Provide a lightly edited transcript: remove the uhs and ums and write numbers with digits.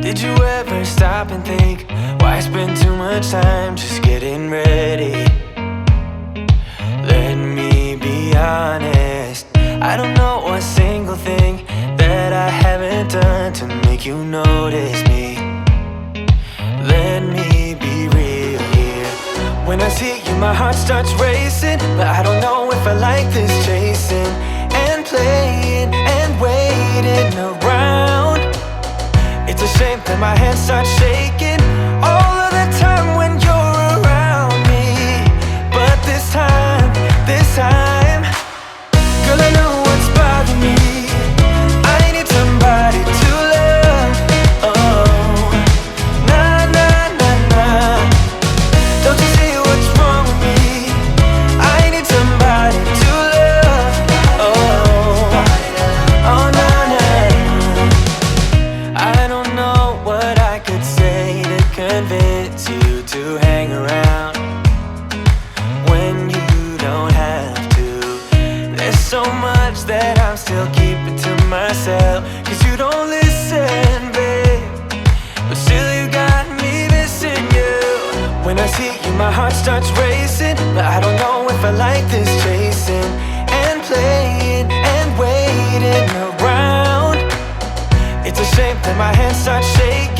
Did you ever stop and think, why spend too much time just getting ready? Let me be honest, I don't know a single thing that I haven't done to make you notice me. Let me be real here. When I see you, my heart starts racing, but I don't know if I like this chasing and playing and waiting around. It's a shame that my hands start shaking all of the time when you're around me. But this time, girl, I know what's bothering me. I need somebody to love. Oh, nah, nah, nah, nah. Don't you see what's wrong with me? I need somebody to love. Oh, oh, nah, nah. I don't know what I could say to convince you to hang around when you don't have to. There's so much that I'm still keeping to myself, 'cause you don't listen, babe. But still you got me missing you. When I see you, my heart starts racing, but I don't know if I like this chasing and playing and waiting around. It's a shame that my hands start shaking